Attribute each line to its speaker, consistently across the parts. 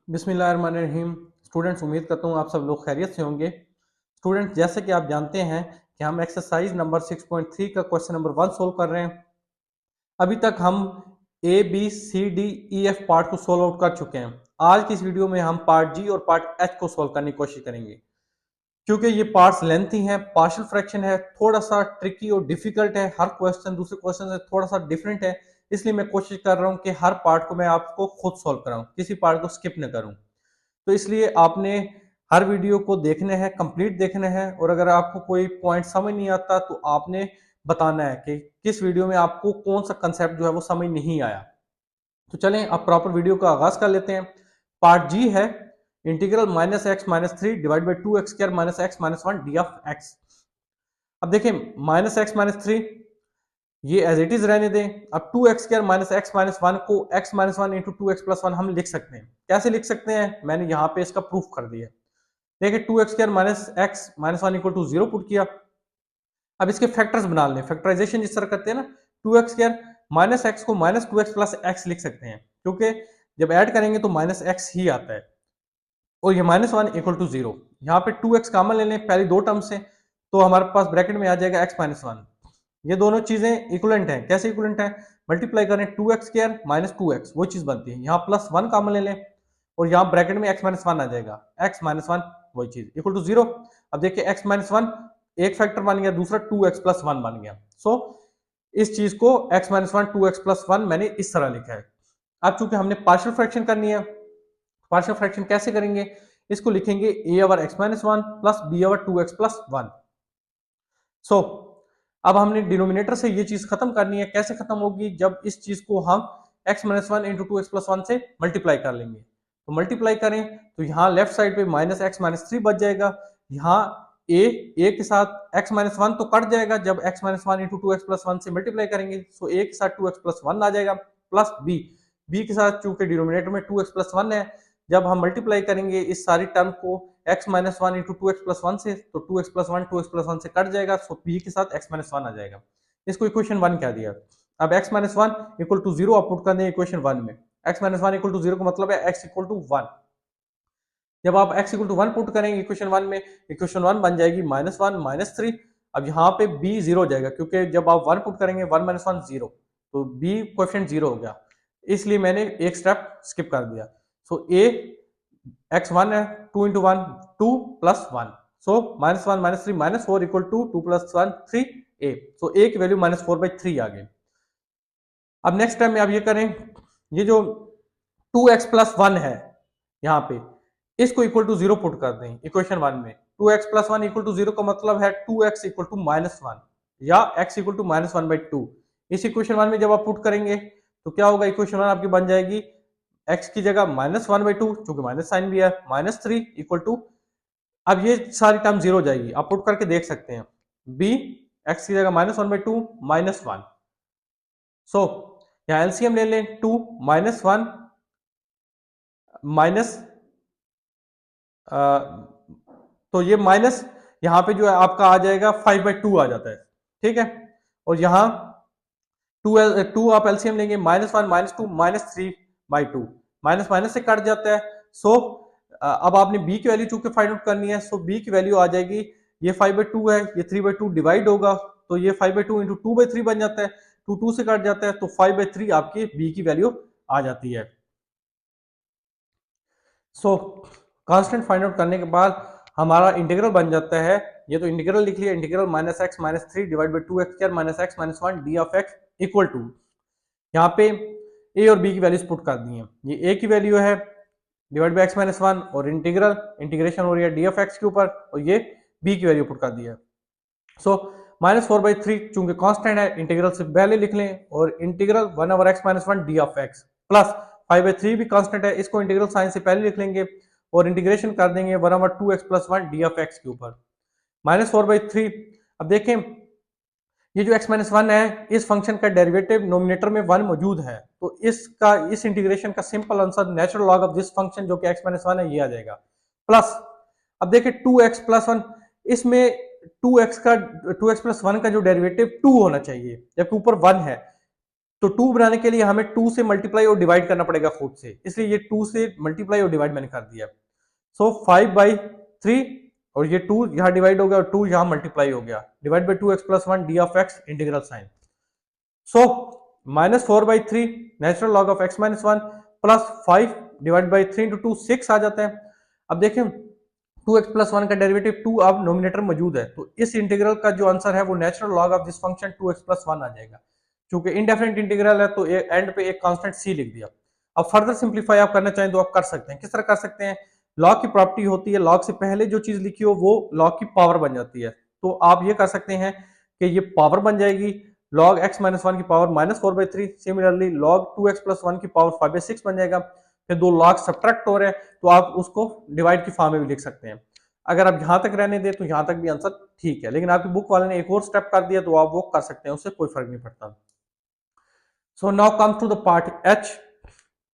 Speaker 1: बिस्मिल्लाहिर्रहमानिर्रहीम। स्टूडेंट्स, उम्मीद करता हूँ आप सब लोग खैरियत से होंगे। स्टूडेंट्स, जैसे कि आप जानते हैं कि हम एक्सरसाइज नंबर 6.3 का क्वेश्चन नंबर 1 सोल्व कर रहे हैं। अभी तक हम A B C D E F part को सोल्व आउट कर चुके हैं। आज की इस वीडियो में हम पार्ट जी और पार्ट एच को सोल्व करने की कोशिश करेंगे। क्योंकि ये पार्ट्स लेंथी हैं, पार्शियल फ्रैक्शन है, थोड़ा सा ट्रिकी और डिफिकल्ट है, हर क्वेश्चन दूसरे क्वेश्चन से थोड़ा सा डिफरेंट है। इसलिए मैं कोशिश कर रहा हूँ कि हर पार्ट को मैं आपको खुद सोल्व कराऊं, किसी पार्ट को स्किप न करूं। तो इसलिए आपने हर वीडियो को देखने हैं, कंप्लीट देखने हैं, और अगर आपको कोई पॉइंट समझ नहीं आता तो आपने बताना है कि किस वीडियो में आपको कौन सा कंसेप्ट जो है वो समझ नहीं आया। तो चलें अब प्रॉपर वीडियो का आगाज कर लेते हैं। पार्ट जी है integral -x-3 divide by 2x square minus X minus one D of X. अब देखें, -x-3 ये एज इट इज रहने दें। अब 2x square minus X minus one को x minus one into 2x plus one हम लिख सकते हैं। कैसे लिख सकते हैं, मैंने यहाँ पे इसका प्रूफ कर दिया। देखिए, 2x square minus X minus one equal to 0 put किया। अब इसके फैक्टर्स बना लें, फैक्टराइजेशन जिस तरह करते हैं ना, 2x स्क्वायर माइनस एक्स को माइनस 2x प्लस एक्स लिख सकते हैं, क्योंकि जब ऐड करेंगे तो माइनस एक्स ही आता है। और ये माइनस वन इक्वल टू 0, यहाँ पे 2x कॉमन ले लें पहली दो टर्म से, तो हमारे पास ब्रैकेट में आ जाएगा x माइनस वन। ये दोनों चीजें इक्वलेंट हैं। कैसे इक्वलेंट है, मल्टीप्लाई करें 2x स्क्वायर माइनस 2x, वो चीज बनती है। यहाँ प्लस वन कॉमन ले लें और यहाँ ब्रैकेट में x माइनस वन आ जाएगा, x माइनस वन वही चीज इक्वल टू 0। अब देखिए, x माइनस वन एक फैक्टर बन गया, दूसरा 2x प्लस वन बन गया। सो इस चीज को x minus one 2x plus one मैंने इस तरह लिखा है। अब चूंकि हमने पार्शियल फ्रैक्शन करनी है, पार्शियल फ्रैक्शन कैसे करेंगे, इसको लिखेंगे a over x minus one plus b over 2x plus one. So अब हमने डिनोमिनेटर से ये चीज खत्म करनी है। कैसे खत्म होगी, जब इस चीज को हम x minus one into 2x plus one से मल्टीप्लाई कर लेंगे। तो मल्टीप्लाई करें तो यहाँ लेफ्ट साइड पे माइनस एक्स माइनस थ्री बच जाएगा। यहाँ ए के साथ x माइनस वन तो कट जाएगा जब x minus one into 2x plus one से मल्टीप्लाई करेंगे। सो ए के साथ 2x प्लस वन आ जाएगा, प्लस बी के साथ चूंकि डिनोमिनेटर में 2x प्लस वन है, जब हम मल्टीप्लाई करेंगे इस सारी टर्म को x minus one into 2x plus one से, तो 2x plus one 2x plus one से कट जाएगा। सो b के साथ x माइनस वन आ जाएगा। इसको इक्वेशन वन कह दिया। अब x minus one equal to 0 आप पुट कर दें इक्वेशन वन में। x minus one equal to 0 का मतलब है x इक्वल टू वन। जब आप x equal to one put करेंगे इक्वेशन वन में, इक्वेशन वन बन जाएगी माइनस वन माइनस थ्री। अब यहाँ पे b जीरो हो जाएगा, क्योंकि जब आप वन पुट करेंगे वन माइनस वन जीरो, तो b कोएफिशिएंट जीरो हो गया, इसलिए मैंने एक स्टेप स्किप कर दिया। सो a एक्स वन है, two into one two plus one, so minus one minus three minus four equal to two plus one three A. So A की value minus four by three आ गई। अब next time में आप ये करें, ये जो टू एक्स प्लस वन है यहाँ पे, इसको इक्वल टू जीरो पुट कर दें इक्वेशन वन में। Two X plus one equal to zero का मतलब है two X equal to minus one या X equal to minus one by two. इस इक्वेशन वन में जब आप पुट करेंगे तो क्या होगा, इक्वेशन वन आपकी बन जाएगी एक्स की जगह माइनस वन बाई टू, चूंकि माइनस साइन भी है, माइनस थ्री इक्वल टू, अब ये सारी टर्म जीरो हो जाएगी, आप पुट करके देख सकते हैं। बी एक्स की जगह minus one by two minus one. So यहाँ एलसीएम ले लें, टू माइनस वन माइनस, तो ये माइनस यहाँ पे जो है आपका आ जाएगा फाइव बाई टू आ जाता है, ठीक है। और यहाँ टू आप एलसीएम लेंगे, minus one minus two minus three by two, minus minus से कट जाता है। सो अब आपने बी की वैल्यू चूंकि फाइंड आउट करनी है, सो बी की वैल्यू आ जाएगी, ये फाइव बाई टू है, ये थ्री बाई टू डिवाइड होगा, तो ये five by two into two by three बन जाता है, टू टू से कट जाता है, तो फाइव बाई थ्री आपकी बी की वैल्यू आ जाती है। सो कांस्टेंट फाइंड आउट करने के बाद हमारा इंटीग्रल बन जाता है, ये तो इंटीग्रल लिख लिया, integral minus X minus three divide by two X square minus X minus one D of X equal to, यहाँ पे ए और बी की वैल्यूज पुट कर दी है। ये ए की वैल्यू है divide by X minus one, और इंटीग्रेशन हो रही है डी ऑफ एक्स के ऊपर, और ये बी की वैल्यू पुट कर दी है। So minus four by three चूंकि कॉन्स्टेंट है, इंटीग्रल से पहले लिख लें, और integral one over x minus one D of x plus five by three भी कॉन्स्टेंट है, इसको इंटीग्रल साइन से पहले लिख लेंगे और इंटीग्रेशन कर देंगे one over two X plus one D of X के ऊपर माइनस फोर बाई थ्री। अब देखें, ये जो x माइनस वन है, इस फंक्शन का डेरिवेटिव नोमिनेटर में वन मौजूद है, तो इसका इस इंटीग्रेशन का simple answer natural log of this function जो कि x माइनस वन है ये आ जाएगा, प्लस अब देखिए टू एक्स प्लस वन, इसमें टू एक्स प्लस वन का जो डेरिवेटिव टू होना चाहिए, जबकि ऊपर वन है। तो 2 बनाने के लिए हमें 2 से मल्टीप्लाई और डिवाइड करना पड़ेगा खुद से, इसलिए ये 2 से मल्टीप्लाई और डिवाइड मैंने कर दिया। सो 5/3 और ये 2 यहाँ डिवाइड हो गया और 2 यहाँ मल्टीप्लाई हो गया, divide by 2x plus 1 D of X integral sign. So -4/3 natural log of x minus 1 plus 5 divide by 3 into 2 6 आ जाता है। अब देखें 2x प्लस 1 का डेरिवेटिव 2 अब नोमिनेटर मौजूद है, तो इस इंटीग्रल का जो आंसर है वो natural log of this function 2x plus 1 आ जाएगा। क्योंकि इंडेफिनिट इंटीग्रल है तो एंड पे एक कांस्टेंट c लिख दिया। अब फर्दर सिंप्लीफाई आप करना चाहें तो आप कर सकते हैं। किस तरह कर सकते हैं? लॉग की प्रॉपर्टी होती है, लॉग से पहले जो चीज लिखी हो वो लॉग की पावर बन जाती है। तो आप ये कर सकते हैं कि ये पावर बन जाएगी log x माइनस 1 की power -4/3। Similarly log 2x plus 1 की पावर 5/6 बन जाएगा। फिर दो log सब्ट्रैक्ट हो रहे हैं तो आप उसको डिवाइड की फॉर्म में भी लिख सकते हैं। अगर आप यहां तक रहने दें तो यहां तक भी आंसर ठीक है, लेकिन आपकी बुक वाले ने एक और स्टेप कर दिया तो आप वो कर सकते हैं, उससे कोई फर्क नहीं पड़ता। So now come to the part H.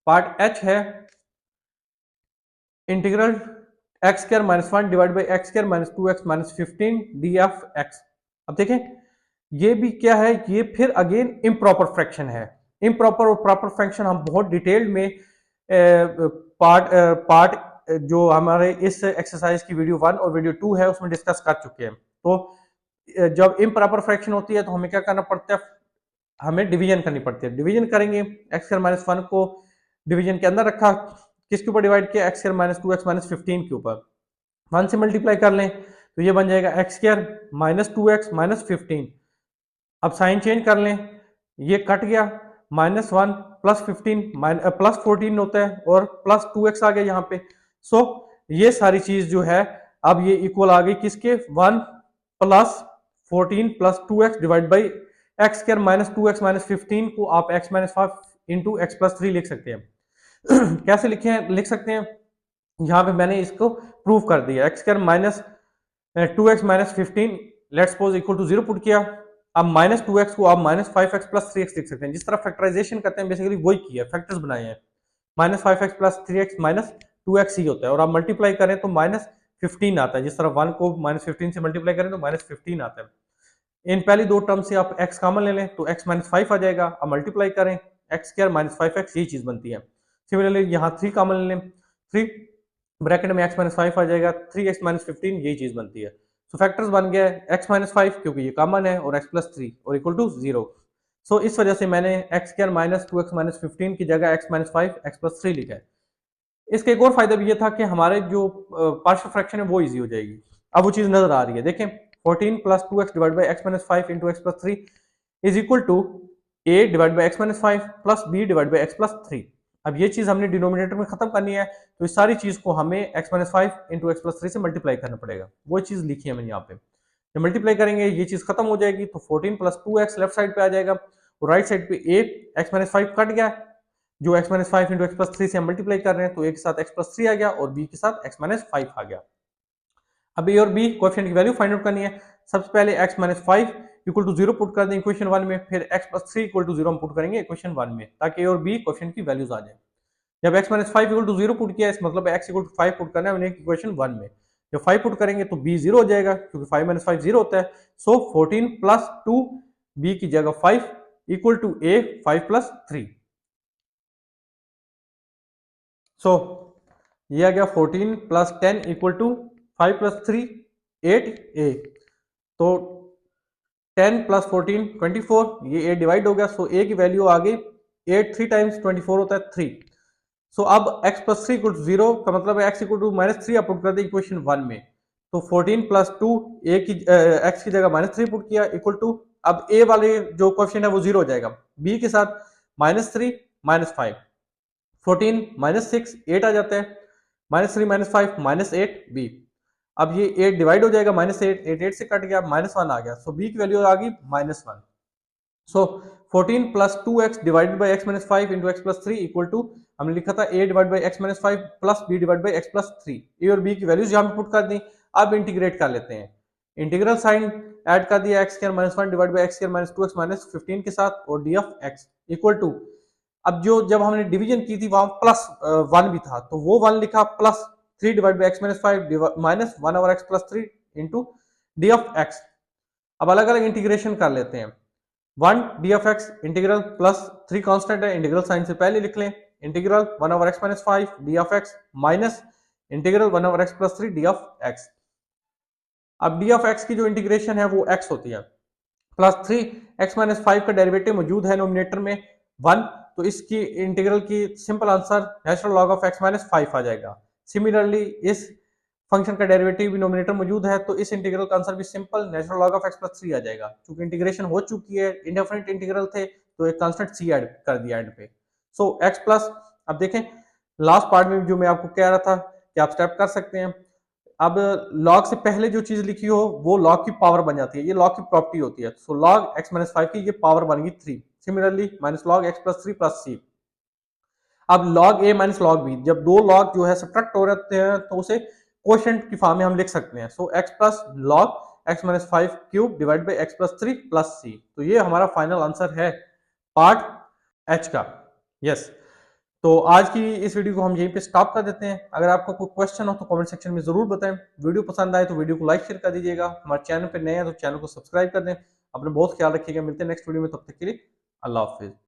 Speaker 1: Part H है integral X square minus 1 divide by X square minus 2x minus 15 D of X. अब देखें ये भी क्या है, ये फिर अगेन इम्प्रॉपर फ्रैक्शन है। इम्प्रॉपर और प्रॉपर फ्रैक्शन हम बहुत डिटेल में पार्ट जो हमारे इस एक्सरसाइज की वीडियो 1 और वीडियो 2 है उसमें डिस्कस कर चुके हैं। तो जब इम्प्रॉपर फ्रैक्शन होती है तो हमें क्या करना पड़ता है, हमें डिवीजन करनी पड़ती है। डिवीजन करेंगे एक्स स्क्वायर माइनस 1 को डिवीजन के अंदर रखा, किसके ऊपर डिवाइड किया, x square minus 2x minus 15 के ऊपर। 1 से मल्टीप्लाई कर लें तो ये बन जाएगा x square minus 2x minus 15। अब साइन चेंज कर लें, ये कट गया, -1 प्लस 15 प्लस 14 होता है और प्लस 2x आ गया यहाँ पे। सो ये सारी चीज जो है अब ये इक्वल आ गई किसके, 1 plus 14 plus 2x divide by X square minus 2x minus 15 को आप x minus 5 into X plus 3 लिख सकते हैं। कैसे लिख सकते हैं, यहाँ पे मैंने इसको प्रूव कर दिया। X square minus 2x minus 15 let's suppose equal to 0 put किया। अब माइनस 2x को आप माइनस 5x प्लस 3x लिख सकते हैं। जिस तरह फैक्टराइजेशन करते हैं बेसिकली वही किया, फैक्टर्स बनाए हैं। Minus 5x plus 3x minus 2x ही होता है, और आप मल्टीप्लाई करें तो माइनस 15 आता है। जिस तरह 1 को माइनस 15 से मल्टीप्लाई करें तो माइनस 15 आता है। इन पहली दो टर्म से आप x कॉमन ले लें तो x माइनस 5 आ जाएगा। अब मल्टीप्लाई करें एक्स स्क्वायर माइनस 5x, यही चीज बनती है। सिमिलरली यहाँ 3 कॉमन ले लें, 3 ब्रैकेट में x माइनस 5 आ जाएगा, 3x माइनस 15, यही चीज बनती है। सो फैक्टर्स बन गया x माइनस 5 क्योंकि ये कॉमन है और x प्लस 3 और इक्वल टू 0। सो इस वजह से मैंने x square minus 2x minus 15 की जगह x माइनस 5 x प्लस 3 लिखा है। इसका एक और फायदा भी ये था कि हमारे जो पार्शियल फ्रैक्शन है वो इजी हो जाएगी। अब वो चीज नजर आ रही है, देखें 14 plus 2x divide by X minus 5 into X plus 3 is equal to a divide by X minus 5 plus b divide by X plus 3। अब ये चीज हमने डिनोमिनेटर में खत्म करनी है, तो इस सारी चीज को हमें x minus 5 into X plus 3 से मल्टीप्लाई करना पड़ेगा। वो चीज लिखी है मैंने यहाँ पे। जब मल्टीप्लाई करेंगे ये चीज खत्म हो जाएगी, तो 14 प्लस 2x लेफ्ट साइड पे आ जाएगा और राइट साइड पे a x माइनस 5 कट गया, जो x minus 5 into X plus 3 से हम मल्टीप्लाई कर रहे हैं, तो a के साथ x प्लस 3 आ गया और b के साथ x माइनस 5 आ गया। अब a और b कोएफिशिएंट की वैल्यू फाइंड आउट करनी है। सबसे पहले x minus 5 equal to 0 put कर दें इक्वेशन 1 में, फिर x प्लस 3 इक्वल टू 0 हम पुट करेंगे इक्वेशन 1 में, ताकि a और b कोएफिशिएंट की वैल्यूज आ जाए। जब x minus 5 equal to 0 put किया, इस मतलब x इक्वल टू 5 पुट करना है मैंने इक्वेशन 1 में। जब 5 पुट करेंगे तो b 0 हो जाएगा, क्योंकि 5 माइनस 5 0 होता है। सो 14 प्लस 2 b की जगह 5 इक्वल टू a 5 प्लस 3। सो ये आ गया 14 plus 10 equal to 5 plus 3 8a। तो 10 प्लस 14 24, ये a डिवाइड हो गया। सो a की वैल्यू आ गई 8, 3 टाइम्स 24 होता है 3। सो अब x प्लस 3 इक्वल टू 0 का मतलब है x इक्वल टू माइनस 3 आप पुट कर दें इक्वेशन 1 में। तो 14 प्लस 2 a की x की जगह माइनस 3 पुट किया इक्वल टू, अब a वाले जो कोएफिशिएंट है वो 0 हो जाएगा, b के साथ माइनस 3 माइनस 5, 14 माइनस 6 8 आ जाता है, माइनस 3 माइनस 5 माइनस 8 b। अब ये 8 डिवाइड हो जाएगा, माइनस 8 8 8 से कट गया, माइनस 1 आ गया। सो b की वैल्यू आ गई minus 1। So 14 plus 2x divided by x minus 5 into X plus 3 equal to, हमने लिखा था a divide by X minus 5 plus b divide by X plus 3। a और b की वैल्यूज यहाँ पे पुट कर दी। अब इंटीग्रेट कर लेते हैं, इंटीग्रल साइन ऐड कर दिया, X square minus 1 divide by X square minus 2x minus 15 के साथ और d of x equal to, अब जो जब हमने डिवीजन की थी वहां प्लस 1 भी था, तो वो 1 लिखा plus 3 divide by X minus 5 minus 1 over x plus 3 into D of X. अब अलग अलग इंटीग्रेशन कर लेते हैं। 1 D of X integral plus 3 constant है, इंटीग्रल साइन से पहले लिख लें, integral 1 over x minus 5 D of x minus integral 1 over x plus 3 D of X. अब डी ऑफ एक्स की जो इंटीग्रेशन है वो एक्स होती है, प्लस 3 एक्स माइनस 5 का डेरिवेटिव मौजूद है नोमिनेटर में 1, तो इसकी इंटीग्रल की simple answer natural log of x minus 5 आ जाएगा। सिमिलरली इस फंक्शन का डेरिवेटिव भी नोमिनेटर मौजूद है, तो इस इंटीग्रल का आंसर भी simple natural log of x plus 3 आ जाएगा। क्योंकि इंटीग्रेशन हो चुकी है, इंडेफिनिट इंटीग्रल थे, तो एक कांस्टेंट सी ऐड कर दिया एंड पे। सो एक्स प्लस, अब देखें लास्ट पार्ट में जो मैं आपको कह रहा था कि आप स्टेप कर सकते हैं। अब लॉग से पहले जो चीज लिखी हो वो लॉग की पावर बन जाती है, ये लॉग की प्रॉपर्टी होती है। सो लॉग एक्स माइनस 5 की ये पावर बनेगी 3। Similarly minus log X plus 3 plus C. अब log A minus log B, जब दो लॉग जो है सब्ट्रैक्ट हो रहते हैं तो उसे कोशेंट की फॉर्म में हम लिख सकते हैं। So X plus log X minus 5 cube divide by X plus 3 plus C. तो ये हमारा फाइनल आंसर है पार्ट एच का। यस, तो आज की इस वीडियो को हम यहीं पे स्टॉप कर देते हैं। अगर आपको कोई क्वेश्चन हो तो कमेंट सेक्शन में जरूर बताएं। वीडियो पसंद आए तो वीडियो को लाइक शेयर कर दीजिएगा। हमारे चैनल पे नए हैं तो चैनल को सब्सक्राइब कर दें। अपना बहुत ख्याल रखिएगा, मिलते हैं नेक्स्ट वीडियो में, तब तक के लिए अल्लाह हाफिज।